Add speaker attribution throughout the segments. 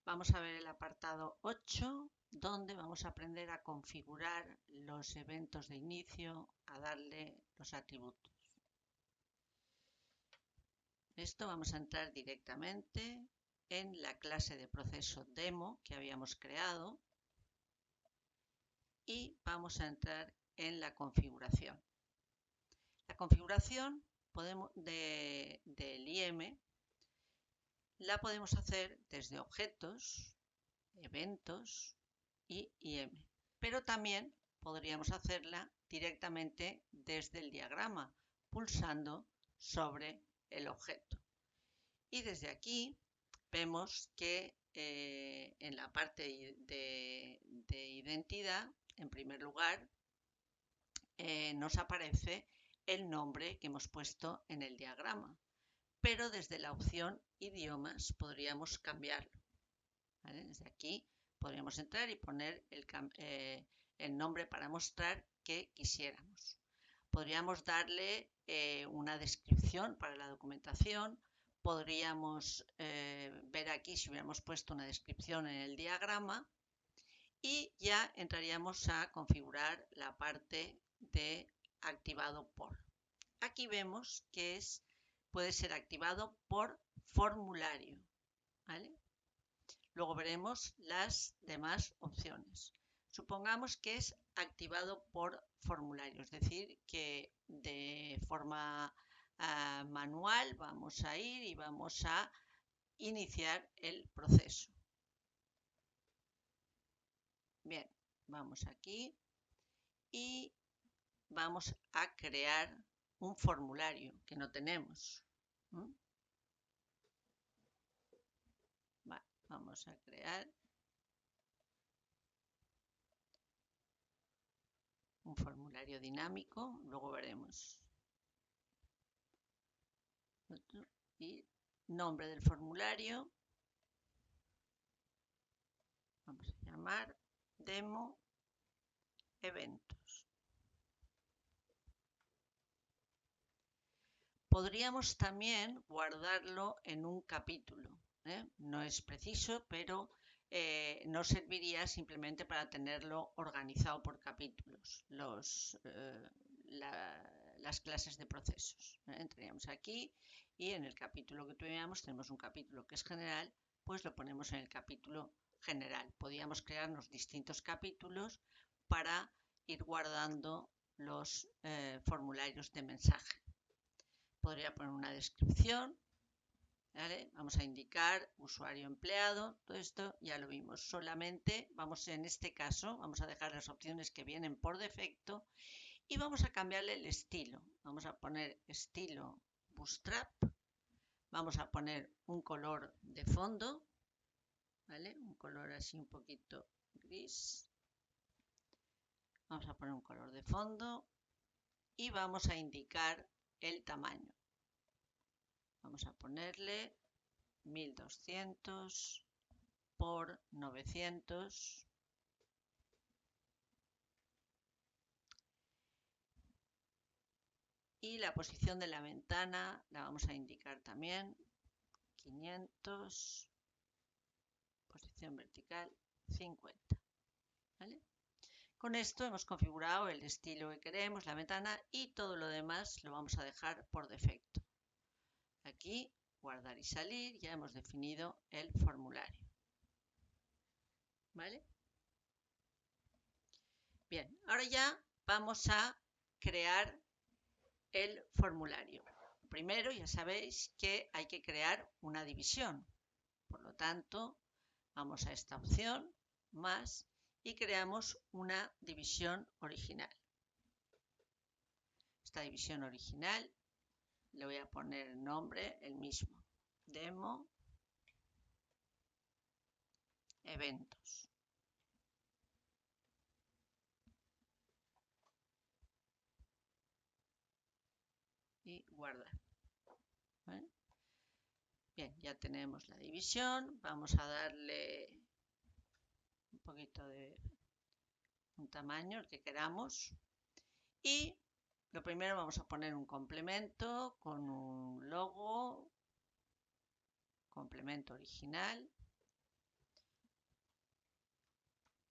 Speaker 1: Vamos a ver el apartado 8, donde vamos a aprender a configurar los eventos de inicio, a darle los atributos. Esto vamos a entrar directamente en la clase de proceso demo que habíamos creado y vamos a entrar en la configuración. La configuración del IM la podemos hacer desde objetos, eventos y IM, pero también podríamos hacerla directamente desde el diagrama, pulsando sobre el objeto. Y desde aquí vemos que en la parte de identidad, en primer lugar, nos aparece el nombre que hemos puesto en el diagrama, pero desde la opción idiomas podríamos cambiarlo. ¿Vale? Desde aquí podríamos entrar y poner el nombre para mostrar que quisiéramos. Podríamos darle una descripción para la documentación. Podríamos ver aquí si hubiéramos puesto una descripción en el diagrama y ya entraríamos a configurar la parte de activado por. Aquí vemos que puede ser activado por formulario. ¿Vale? Luego veremos las demás opciones. Supongamos que es activado por formulario, es decir, que de forma manual vamos a ir y vamos a iniciar el proceso. Bien, vamos aquí y vamos a crear un formulario que no tenemos. Vale, vamos a crear un formulario dinámico, luego veremos. Y nombre del formulario, vamos a llamar demo eventos. Podríamos también guardarlo en un capítulo, no es preciso, pero nos serviría simplemente para tenerlo organizado por capítulos, las clases de procesos. Entraríamos aquí y en el capítulo que tuviéramos, tenemos un capítulo que es general, pues lo ponemos en el capítulo general. Podríamos crearnos distintos capítulos para ir guardando los formularios de mensaje. Podría poner una descripción, ¿vale? Vamos a indicar usuario empleado, todo esto ya lo vimos. Solamente en este caso, vamos a dejar las opciones que vienen por defecto y vamos a cambiarle el estilo. Vamos a poner estilo Bootstrap, vamos a poner un color de fondo, ¿vale? Un color así un poquito gris. Vamos a poner un color de fondo y vamos a indicar el tamaño. Vamos a ponerle 1200 por 900. Y la posición de la ventana la vamos a indicar también 500, posición vertical 50. ¿Vale? Con esto hemos configurado el estilo que queremos, la ventana y todo lo demás lo vamos a dejar por defecto. Aquí, guardar y salir, ya hemos definido el formulario. ¿Vale? Bien, ahora ya vamos a crear el formulario. Primero, ya sabéis que hay que crear una división. Por lo tanto, vamos a esta opción, más, y creamos una división original. Esta división original le voy a poner el nombre, el mismo, demo eventos. Y guardar. ¿Vale? Bien, ya tenemos la división. Vamos a darle un poquito de un tamaño, el que queramos. Y lo primero vamos a poner un complemento con un logo, complemento original.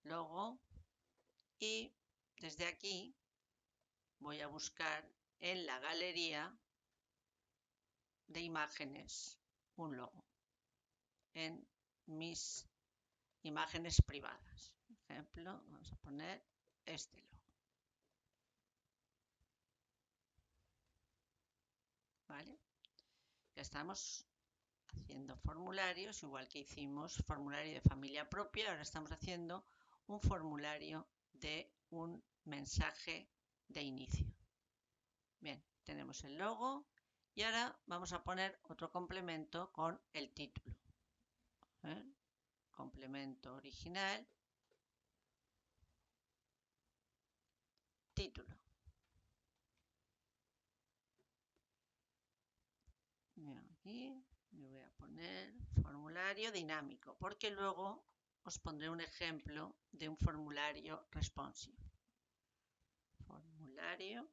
Speaker 1: logo, y desde aquí voy a buscar en la galería de imágenes un logo en mis imágenes privadas. Por ejemplo, vamos a poner este logo. ¿Vale? Ya estamos haciendo formularios, igual que hicimos formulario de familia propia, ahora estamos haciendo un formulario de un mensaje de inicio. Bien, tenemos el logo y ahora vamos a poner otro complemento con el título. Complemento original, título. Aquí le voy a poner formulario dinámico, porque luego os pondré un ejemplo de un formulario responsive. Formulario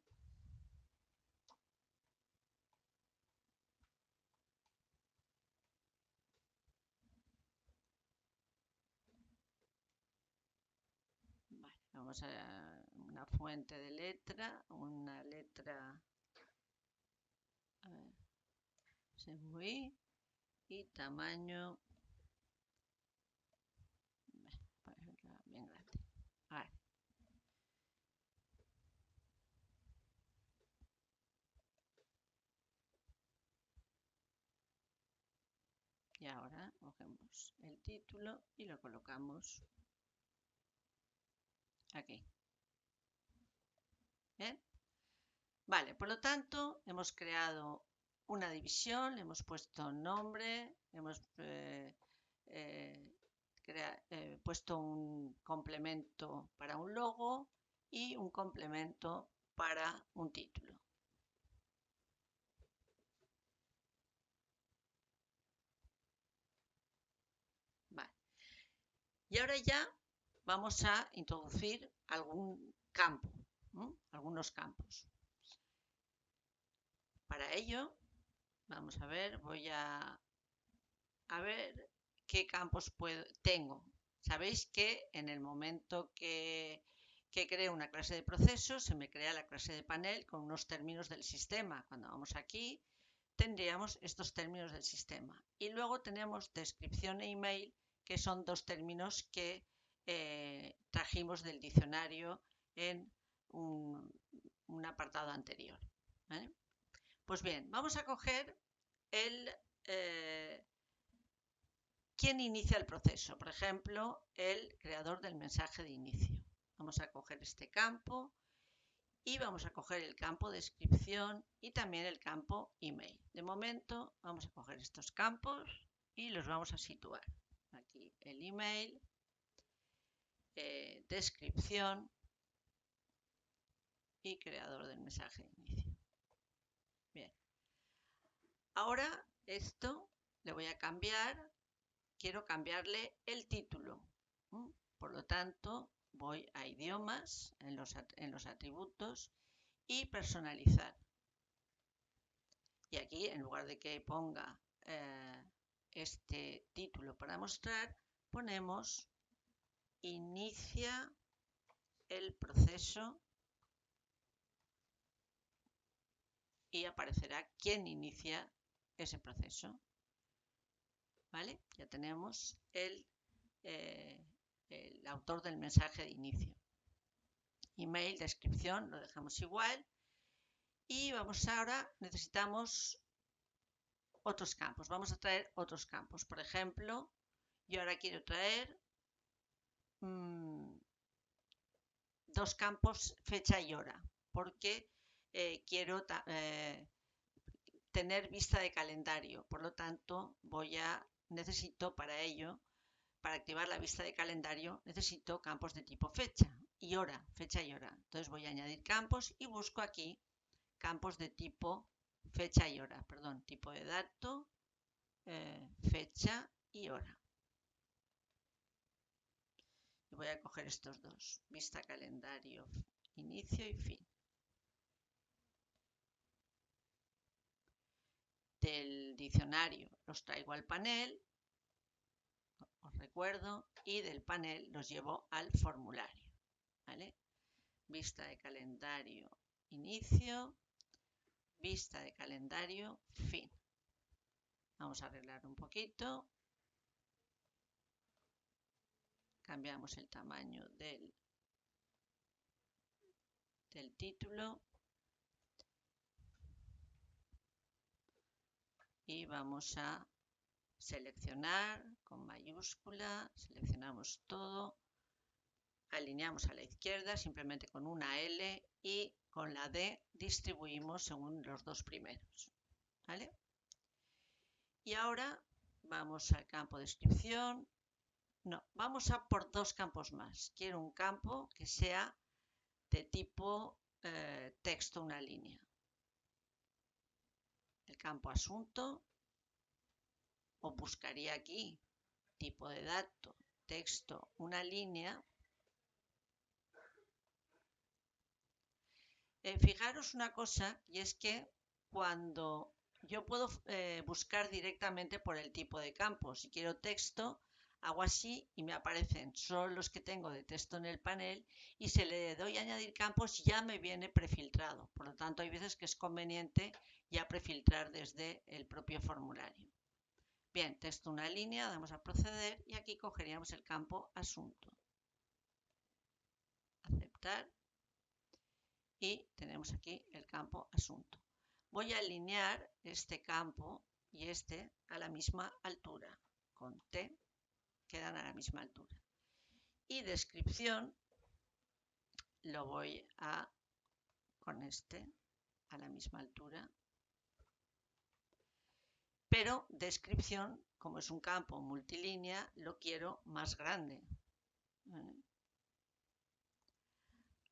Speaker 1: vamos a una fuente de letra, una letra y tamaño bien grande. Y ahora cogemos el título y lo colocamos aquí. ¿Bien? Vale, por lo tanto, hemos creado una división, le hemos puesto nombre, hemos puesto un complemento para un logo y un complemento para un título. Vale. Y ahora ya vamos a introducir algún campo, algunos campos. Para ello, vamos a ver, voy a ver qué campos tengo. Sabéis que en el momento que creo una clase de proceso, se me crea la clase de panel con unos términos del sistema. Cuando vamos aquí, tendríamos estos términos del sistema. Y luego tenemos descripción e email, que son dos términos que trajimos del diccionario en un apartado anterior. ¿Vale? Pues bien, vamos a coger ¿quién inicia el proceso? Por ejemplo, el creador del mensaje de inicio. Vamos a coger este campo y vamos a coger el campo descripción y también el campo email. De momento vamos a coger estos campos y los vamos a situar. Aquí el email, descripción y creador del mensaje de inicio. Bien. Ahora esto le voy a cambiar. Quiero cambiarle el título. Por lo tanto, voy a idiomas en los atributos y personalizar. Y aquí, en lugar de que ponga este título para mostrar, ponemos inicia el proceso y aparecerá quién inicia ese proceso. ¿Vale? Ya tenemos el autor del mensaje de inicio. Email, descripción, lo dejamos igual. Y necesitamos otros campos. Vamos a traer otros campos. Por ejemplo, yo ahora quiero traer dos campos, fecha y hora, porque quiero tener vista de calendario. Por lo tanto, necesito para ello, para activar la vista de calendario, necesito campos de tipo fecha y hora, fecha y hora. Entonces voy a añadir campos y busco aquí campos de tipo fecha y hora, tipo de dato, fecha y hora. Y voy a coger estos dos, vista calendario, inicio y fin. Del diccionario los traigo al panel. Os recuerdo, y del panel los llevo al formulario, ¿vale? Vista de calendario, inicio, vista de calendario, fin. Vamos a arreglar un poquito. Cambiamos el tamaño del título y vamos a seleccionar con mayúscula, seleccionamos todo, alineamos a la izquierda simplemente con una L y con la D distribuimos según los dos primeros, ¿vale? Y ahora vamos al campo de descripción. No, vamos a por dos campos más. Quiero un campo que sea de tipo texto, una línea. El campo asunto, o buscaría aquí tipo de dato, texto, una línea. Fijaros una cosa, y es que cuando yo puedo buscar directamente por el tipo de campo, si quiero texto, hago así y me aparecen solo los que tengo de texto en el panel, y si le doy a añadir campos ya me viene prefiltrado. Por lo tanto, hay veces que es conveniente ya prefiltrar desde el propio formulario. Bien, texto una línea, damos a proceder y aquí cogeríamos el campo asunto. Aceptar. Y tenemos aquí el campo asunto. Voy a alinear este campo y este a la misma altura. Con T quedan a la misma altura. Y descripción lo voy a con este a la misma altura. Pero descripción, como es un campo multilínea, lo quiero más grande.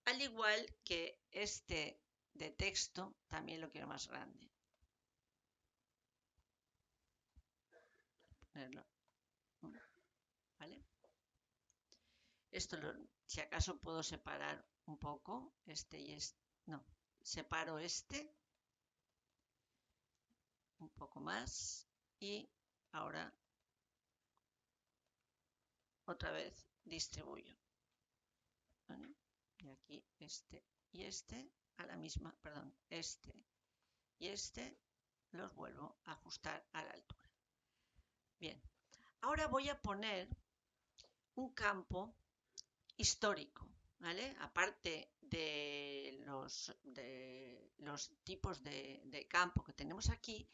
Speaker 1: Al igual que este de texto, también lo quiero más grande. Ponerlo, ¿vale? Esto, si acaso puedo separar un poco, este y este. No, separo este un poco más y ahora otra vez distribuyo. ¿Vale? Y aquí este y este a la misma, perdón, este y este los vuelvo a ajustar a la altura. Bien, ahora voy a poner un campo histórico, ¿vale? Aparte de los tipos de campo que tenemos aquí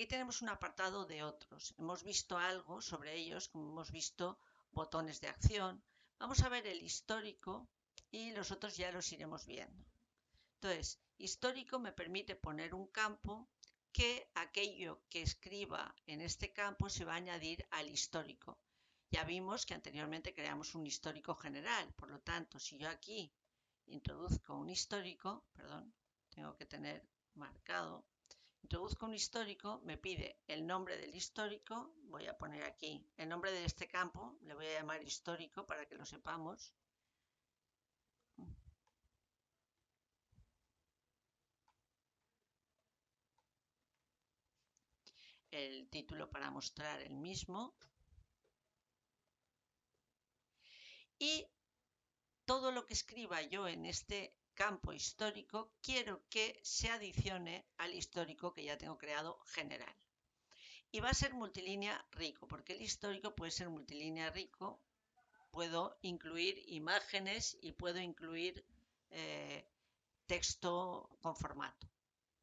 Speaker 1: tenemos un apartado de otros. Hemos visto algo sobre ellos, como hemos visto botones de acción. Vamos a ver el histórico y los otros ya los iremos viendo. Entonces, histórico me permite poner un campo que aquello que escriba en este campo se va a añadir al histórico. Ya vimos que anteriormente creamos un histórico general, por lo tanto, si yo aquí introduzco un histórico, perdón, tengo que tener marcado, introduzco un histórico, me pide el nombre del histórico, voy a poner aquí el nombre de este campo, le voy a llamar histórico para que lo sepamos. El título para mostrar el mismo. Y todo lo que escriba yo en este campo histórico, quiero que se adicione al histórico que ya tengo creado general. Y va a ser multilínea rico, porque el histórico puede ser multilínea rico. Puedo incluir imágenes y puedo incluir texto con formato.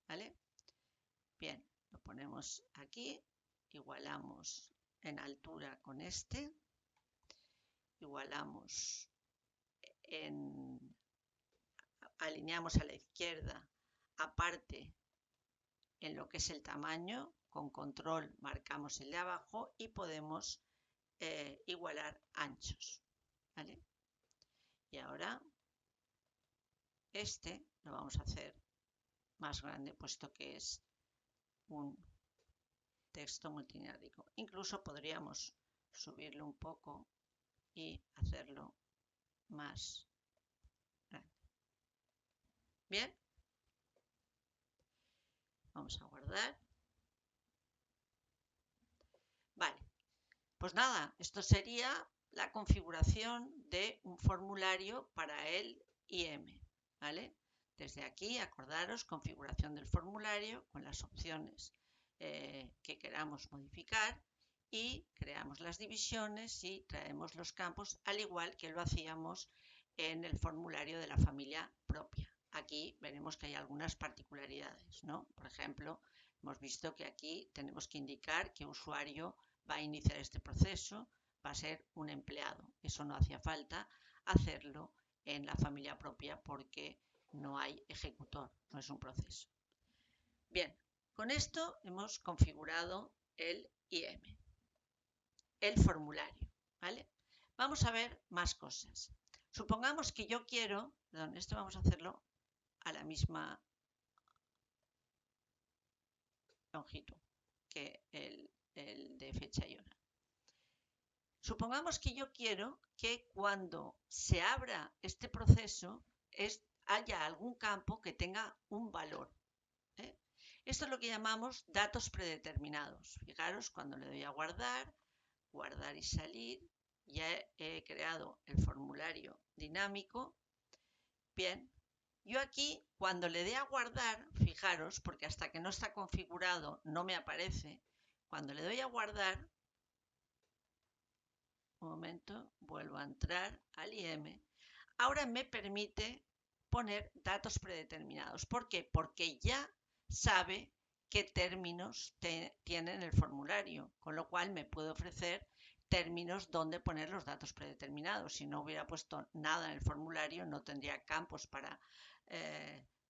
Speaker 1: ¿Vale? Bien, lo ponemos aquí, igualamos en altura con este, igualamos alineamos a la izquierda, aparte en lo que es el tamaño, con control marcamos el de abajo y podemos igualar anchos. ¿Vale? Y ahora este lo vamos a hacer más grande, puesto que es un texto multilínico. Incluso podríamos subirlo un poco y hacerlo más grande. Bien, vamos a guardar. Vale, Pues nada, esto sería la configuración de un formulario para el IM, ¿vale? Desde aquí, acordaros, configuración del formulario con las opciones que queramos modificar y creamos las divisiones y traemos los campos al igual que lo hacíamos en el formulario de la familia propia. Aquí veremos que hay algunas particularidades, ¿no? Por ejemplo, hemos visto que aquí tenemos que indicar qué usuario va a iniciar este proceso, va a ser un empleado. Eso no hacía falta hacerlo en la familia propia porque no hay ejecutor, no es un proceso. Bien, con esto hemos configurado el IM, el formulario, ¿vale? Vamos a ver más cosas. Supongamos que yo quiero, perdón, esto vamos a hacerlo a la misma longitud que el de fecha y hora. Supongamos que yo quiero que cuando se abra este proceso haya algún campo que tenga un valor. Esto es lo que llamamos datos predeterminados. Fijaros, cuando le doy a guardar, guardar y salir, ya he creado el formulario dinámico. Bien, yo aquí cuando le dé a guardar, fijaros, porque hasta que no está configurado no me aparece, cuando le doy a guardar, un momento, vuelvo a entrar al IM, ahora me permite poner datos predeterminados. ¿Por qué? Porque ya sabe qué términos tiene en el formulario, con lo cual me puede ofrecer términos donde poner los datos predeterminados. Si no hubiera puesto nada en el formulario, no tendría campos para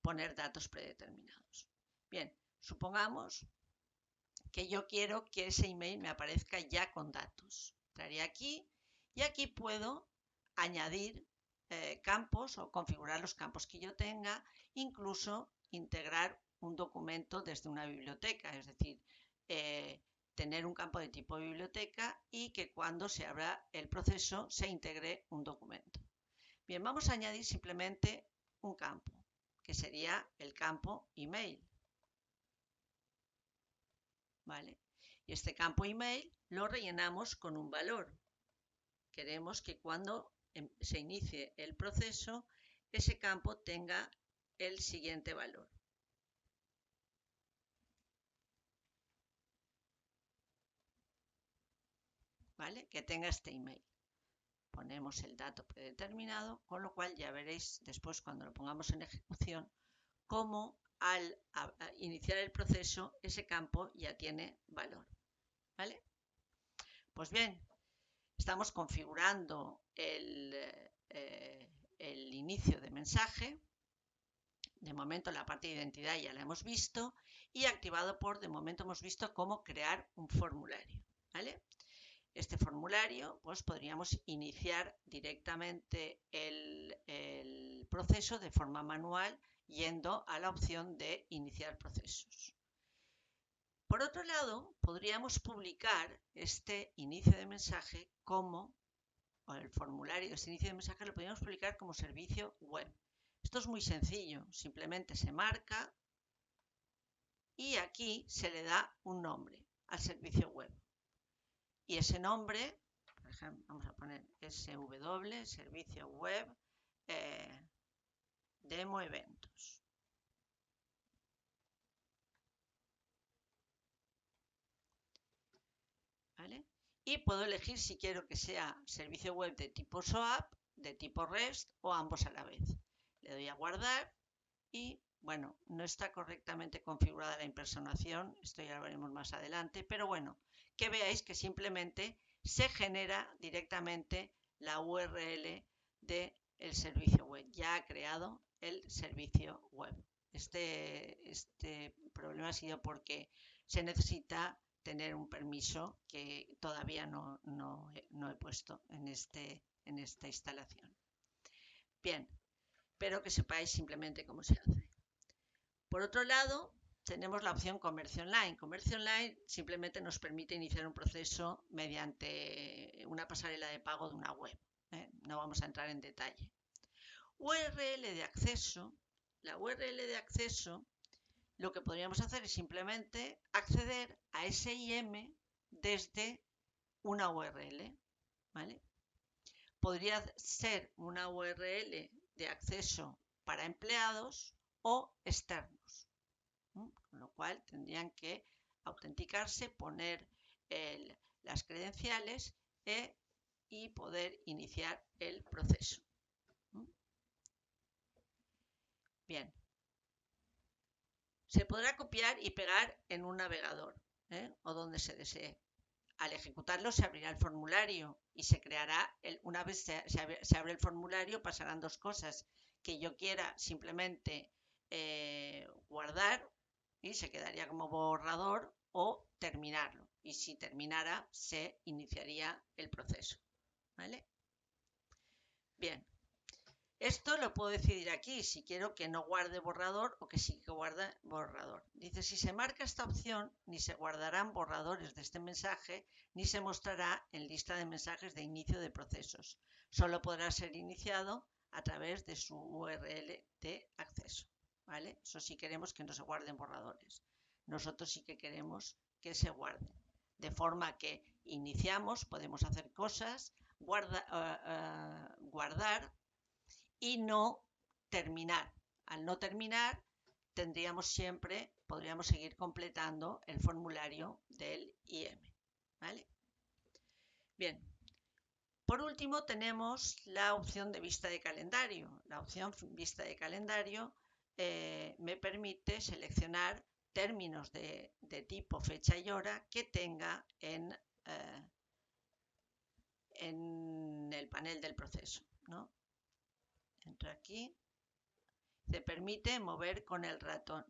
Speaker 1: poner datos predeterminados. Bien, supongamos que yo quiero que ese email me aparezca ya con datos. Entraré aquí y aquí puedo añadir campos o configurar los campos que yo tenga, incluso integrar un documento desde una biblioteca, es decir, tener un campo de tipo biblioteca y que cuando se abra el proceso se integre un documento. Bien, vamos a añadir simplemente un campo, que sería el campo email. ¿Vale? Y este campo email lo rellenamos con un valor. Queremos que cuando se inicie el proceso, ese campo tenga el siguiente valor. ¿Vale? Que tenga este email. Ponemos el dato predeterminado, con lo cual ya veréis después cuando lo pongamos en ejecución cómo al iniciar el proceso ese campo ya tiene valor. ¿Vale? Pues bien, estamos configurando el inicio de mensaje. De momento la parte de identidad ya la hemos visto y activado por, de momento hemos visto cómo crear un formulario. ¿Vale? Este formulario, pues podríamos iniciar directamente el proceso de forma manual yendo a la opción de iniciar procesos. Por otro lado, podríamos publicar este inicio de mensaje como, o el formulario de este inicio de mensaje lo podríamos publicar como servicio web. Esto es muy sencillo, simplemente se marca y aquí se le da un nombre al servicio web. Y ese nombre, por ejemplo, vamos a poner SW, servicio web, demo eventos. ¿Vale? Y puedo elegir si quiero que sea servicio web de tipo SOAP, de tipo REST o ambos a la vez. Le doy a guardar y, bueno, no está correctamente configurada la impersonación, esto ya lo veremos más adelante, pero bueno, que veáis que simplemente se genera directamente la URL del servicio web. Ya ha creado el servicio web. Este problema ha sido porque se necesita tener un permiso que todavía no he puesto en esta instalación. Bien, pero que sepáis simplemente cómo se hace. Por otro lado, tenemos la opción Comercio Online. Comercio Online simplemente nos permite iniciar un proceso mediante una pasarela de pago de una web. No vamos a entrar en detalle. URL de acceso. La URL de acceso, lo que podríamos hacer es simplemente acceder a ese IM desde una URL, ¿vale? Podría ser una URL de acceso para empleados o externos, ¿no? Con lo cual tendrían que autenticarse, poner las credenciales y poder iniciar el proceso. Bien. Se podrá copiar y pegar en un navegador o donde se desee. Al ejecutarlo se abrirá el formulario y se creará, una vez se abre el formulario pasarán dos cosas, que yo quiera simplemente guardar y se quedaría como borrador, o terminarlo, y si terminara se iniciaría el proceso, ¿vale? Bien, esto lo puedo decidir aquí, si quiero que no guarde borrador o que sí que guarde borrador. Dice, si se marca esta opción, ni se guardarán borradores de este mensaje, ni se mostrará en lista de mensajes de inicio de procesos. Solo podrá ser iniciado a través de su URL de acceso, ¿vale? Eso sí queremos que no se guarden borradores. Nosotros sí que queremos que se guarden. De forma que iniciamos, podemos hacer cosas, guardar, y no terminar. Al no terminar, podríamos seguir completando el formulario del IM, ¿vale? Bien, por último tenemos la opción de vista de calendario. La opción vista de calendario me permite seleccionar términos de tipo fecha y hora que tenga en el panel del proceso, ¿no? Entro aquí, se permite mover con el ratón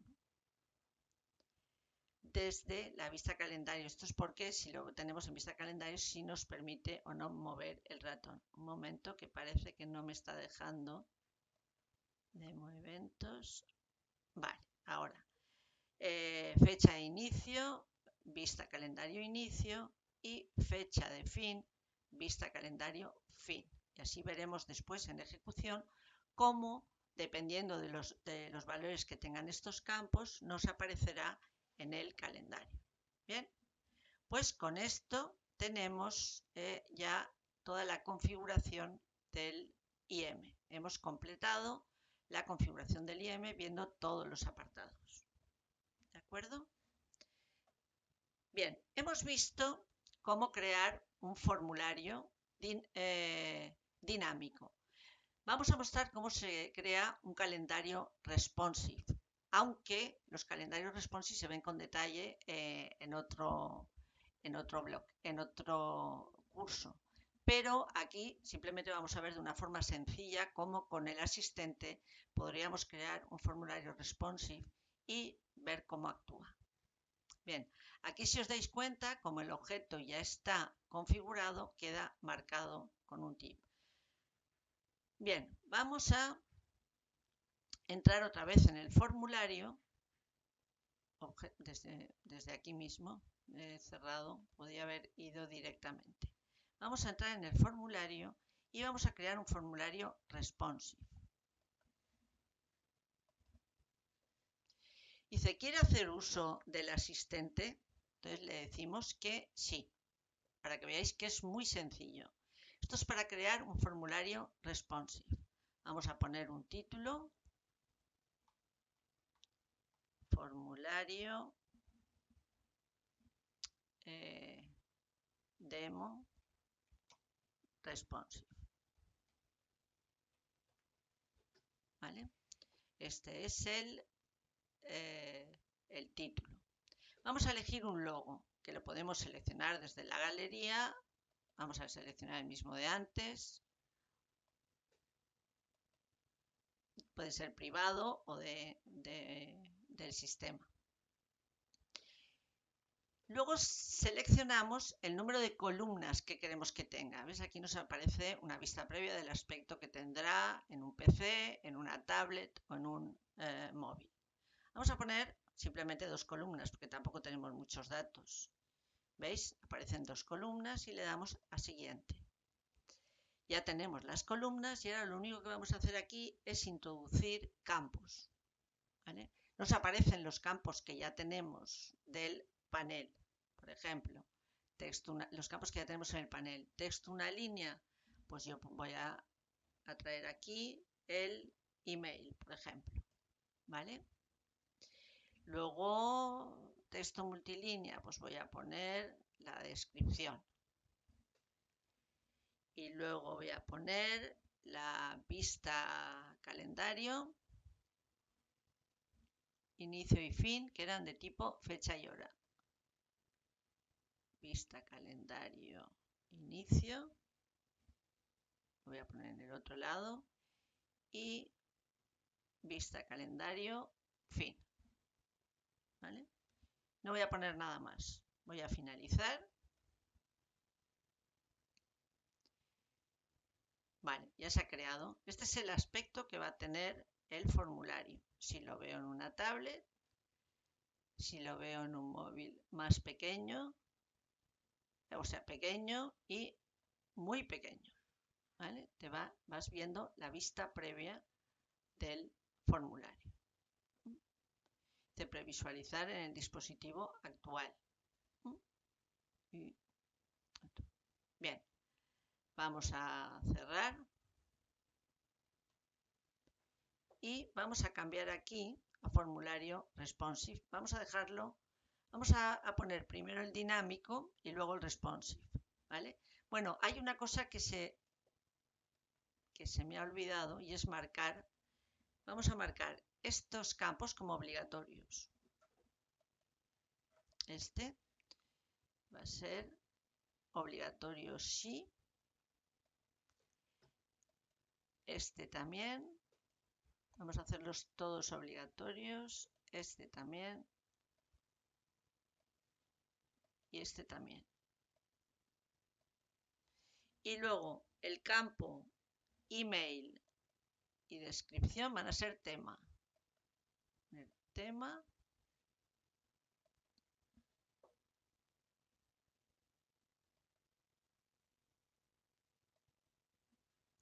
Speaker 1: desde la vista calendario. Esto es porque si lo tenemos en vista calendario, sí nos permite o no mover el ratón. Un momento, que parece que no me está dejando. Demo eventos. Vale, ahora. Fecha de inicio, vista calendario inicio, y fecha de fin, vista calendario fin. Y así veremos después en ejecución cómo, dependiendo de los valores que tengan estos campos, nos aparecerá en el calendario. Bien, pues con esto tenemos ya toda la configuración del IM. Hemos completado la configuración del IM viendo todos los apartados. ¿De acuerdo? Bien, hemos visto cómo crear un formulario dinámico. Vamos a mostrar cómo se crea un calendario responsive, aunque los calendarios responsive se ven con detalle en otro curso. Pero aquí simplemente vamos a ver de una forma sencilla cómo con el asistente podríamos crear un formulario responsive y ver cómo actúa. Bien, aquí si os dais cuenta, como el objeto ya está configurado, queda marcado con un tip. Bien, vamos a entrar otra vez en el formulario, desde aquí mismo, he cerrado, podía haber ido directamente. Vamos a entrar en el formulario y vamos a crear un formulario responsive. Dice, ¿quiere hacer uso del asistente? Entonces le decimos que sí, para que veáis que es muy sencillo. Esto es para crear un formulario responsive. Vamos a poner un título. Formulario demo responsive. ¿Vale? Este es el título. Vamos a elegir un logo, que lo podemos seleccionar desde la galería. Vamos a seleccionar el mismo de antes. Puede ser privado o del sistema. Luego seleccionamos el número de columnas que queremos que tenga. ¿Ves? Aquí nos aparece una vista previa del aspecto que tendrá en un PC, en una tablet o en un móvil. Vamos a poner simplemente 2 columnas porque tampoco tenemos muchos datos. ¿Veis? Aparecen 2 columnas y le damos a siguiente. Ya tenemos las columnas y ahora lo único que vamos a hacer aquí es introducir campos. ¿Vale? Nos aparecen los campos que ya tenemos del panel. Por ejemplo, texto, los campos que ya tenemos en el panel. Texto una línea, pues yo voy a traer aquí el email, por ejemplo, ¿vale? Luego, texto multilínea, pues voy a poner la descripción. Y luego voy a poner la vista calendario, inicio y fin, que eran de tipo fecha y hora. Vista calendario, inicio. Lo voy a poner en el otro lado. Y vista calendario, fin. ¿Vale? No voy a poner nada más. Voy a finalizar. Vale, ya se ha creado. Este es el aspecto que va a tener el formulario. Si lo veo en una tablet, si lo veo en un móvil más pequeño, o sea, pequeño y muy pequeño. ¿Vale? Vas viendo la vista previa del formulario. De previsualizar en el dispositivo actual. Bien, vamos a cerrar y vamos a cambiar aquí a formulario responsive. Vamos a dejarlo, vamos a poner primero el dinámico y luego el responsive, ¿vale? Bueno, hay una cosa que se me ha olvidado y es marcar. Vamos a marcar estos campos como obligatorios. Este va a ser obligatorio sí. Este también. Vamos a hacerlos todos obligatorios. Este también. Y este también. Y luego el campo email y descripción van a ser tema. El tema.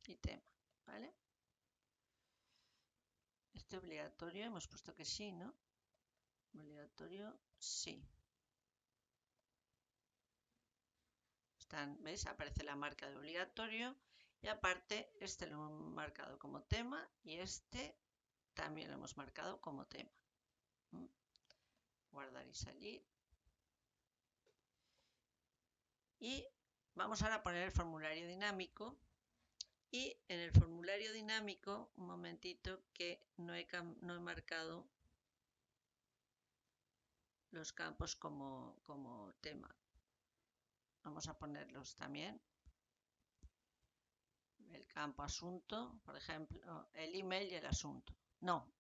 Speaker 1: Y tema, ¿vale? Este obligatorio, hemos puesto que sí, ¿no? Obligatorio, sí. ¿Veis? Aparece la marca de obligatorio y aparte este lo hemos marcado como tema y este también lo hemos marcado como tema. Guardar y salir. Y vamos ahora a poner el formulario dinámico. Y en el formulario dinámico, un momentito que no he marcado los campos como tema. Vamos a ponerlos también. El campo asunto, por ejemplo, el email y el asunto. No,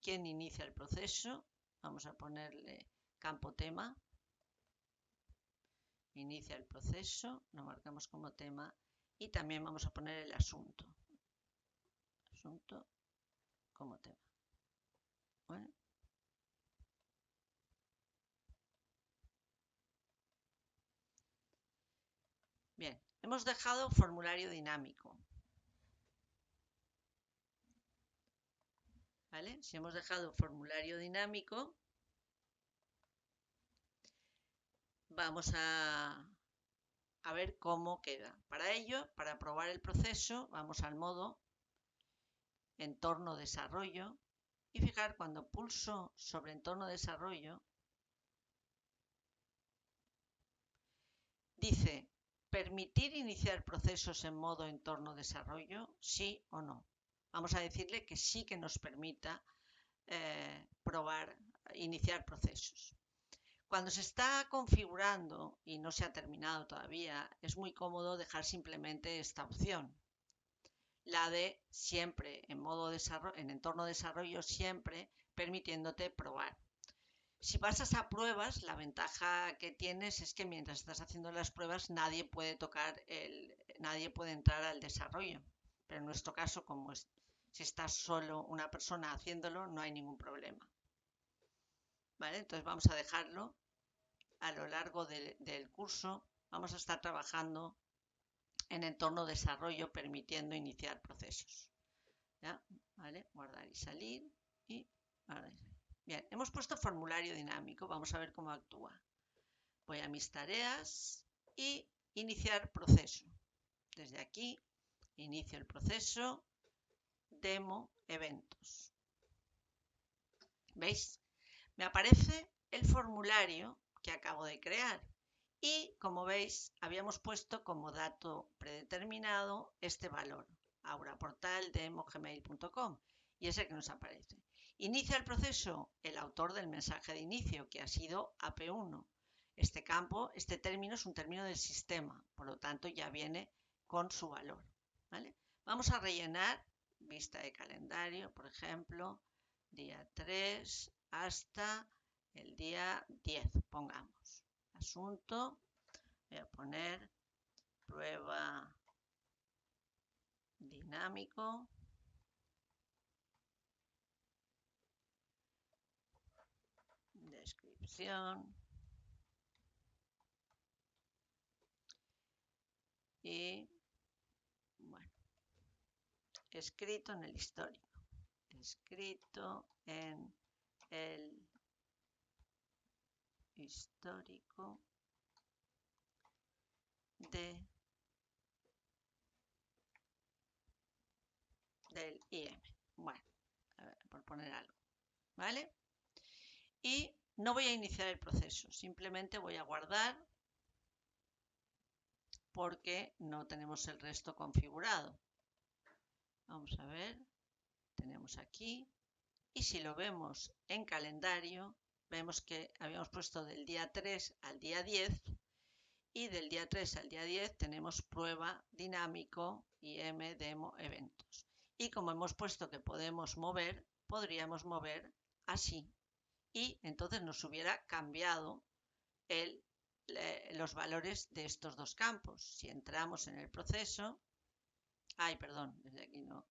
Speaker 1: quien inicia el proceso. Vamos a ponerle campo tema. Inicia el proceso, lo marcamos como tema y también vamos a poner el asunto. Asunto como tema. ¿Vale? Bien, hemos dejado formulario dinámico. ¿Vale? Si hemos dejado formulario dinámico, vamos a ver cómo queda. Para ello, para probar el proceso, vamos al modo entorno desarrollo y fijar cuando pulso sobre entorno desarrollo, dice permitir iniciar procesos en modo entorno desarrollo, sí o no. Vamos a decirle que sí que nos permita iniciar procesos. Cuando se está configurando y no se ha terminado todavía, es muy cómodo dejar simplemente esta opción. La de siempre en modo desarrollo, en entorno desarrollo, siempre permitiéndote probar. Si pasas a pruebas, la ventaja que tienes es que mientras estás haciendo las pruebas nadie puede nadie puede entrar al desarrollo. Pero en nuestro caso, como si está solo una persona haciéndolo, no hay ningún problema. ¿Vale? Entonces vamos a dejarlo a lo largo del curso. Vamos a estar trabajando en entorno desarrollo permitiendo iniciar procesos. ¿Ya? ¿Vale? Guardar y salir y guardar y salir. Bien, hemos puesto formulario dinámico. Vamos a ver cómo actúa. voy a mis tareas y iniciar proceso. Desde aquí inicio el proceso, demo, eventos. ¿Veis? Me aparece el formulario que acabo de crear y, como veis, habíamos puesto como dato predeterminado este valor, auraportal.demo@gmail.com, y es el que nos aparece. Inicia el proceso el autor del mensaje de inicio, que ha sido AP1. Este campo, este término es un término del sistema, por lo tanto ya viene con su valor, ¿vale? Vamos a rellenar vista de calendario, por ejemplo, día 3 hasta el día 10, pongamos. Asunto, voy a poner prueba dinámico. Descripción. Y, bueno, escrito en el histórico. Escrito en el histórico del IM. Bueno, a ver, por poner algo, ¿vale? Y no voy a iniciar el proceso, simplemente voy a guardar porque no tenemos el resto configurado. Vamos a ver, tenemos aquí, y si lo vemos en calendario, vemos que habíamos puesto del día 3 al día 10, y del día 3 al día 10 tenemos prueba dinámico IM demo eventos. Y como hemos puesto que podemos mover, podríamos mover así. Y entonces nos hubiera cambiado los valores de estos dos campos. Si entramos en el proceso, desde aquí no,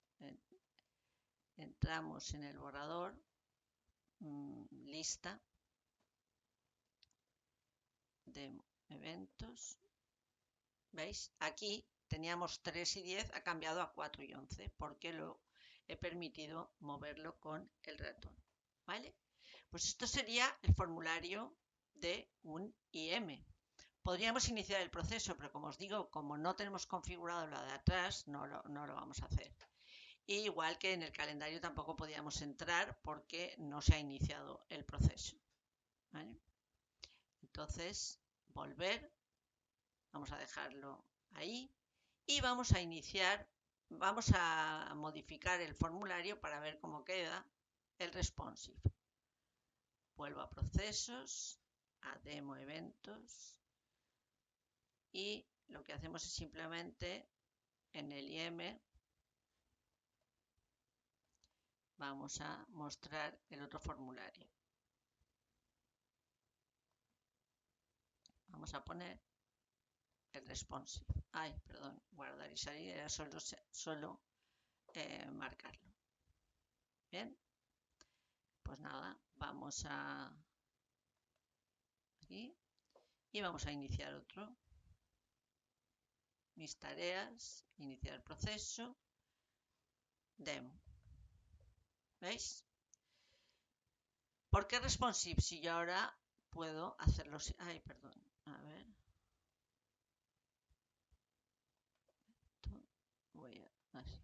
Speaker 1: entramos en el borrador, lista, demo eventos, ¿veis? Aquí teníamos 3 y 10, ha cambiado a 4 y 11, porque lo he permitido moverlo con el ratón, ¿vale? Pues esto sería el formulario de un IM. Podríamos iniciar el proceso, pero como os digo, como no tenemos configurado lo de atrás, no lo vamos a hacer. Y igual que en el calendario tampoco podíamos entrar porque no se ha iniciado el proceso, ¿vale? Entonces, volver, vamos a dejarlo ahí y vamos a iniciar, vamos a modificar el formulario para ver cómo queda el responsive. Vuelvo a procesos, a demo eventos, y lo que hacemos es simplemente en el IM vamos a mostrar el otro formulario. Vamos a poner el responsive. Guardar y salir era solo marcarlo. Bien, pues nada, vamos a aquí y vamos a iniciar otro. Mis tareas, iniciar proceso, demo. ¿Veis? ¿Por qué responsive? Si yo ahora puedo hacerlo. A ver. Voy a así.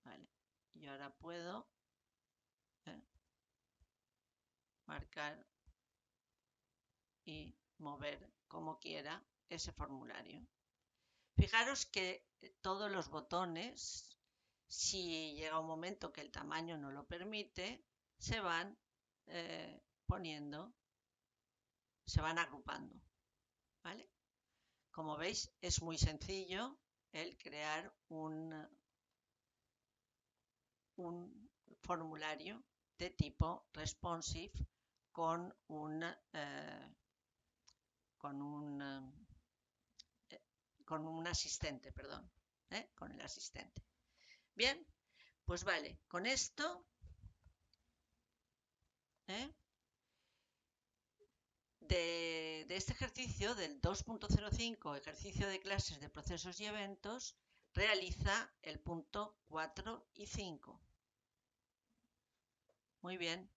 Speaker 1: Vale. Y ahora puedo marcar y mover como quiera ese formulario. Fijaros que todos los botones, si llega un momento que el tamaño no lo permite, se van poniendo, se van agrupando, ¿vale? Como veis, es muy sencillo el crear un formulario de tipo responsive con un asistente, con el asistente. Bien, pues vale, con esto de este ejercicio del 2.05, ejercicio de clases de procesos y eventos, realiza el punto 4 y 5. Muy bien.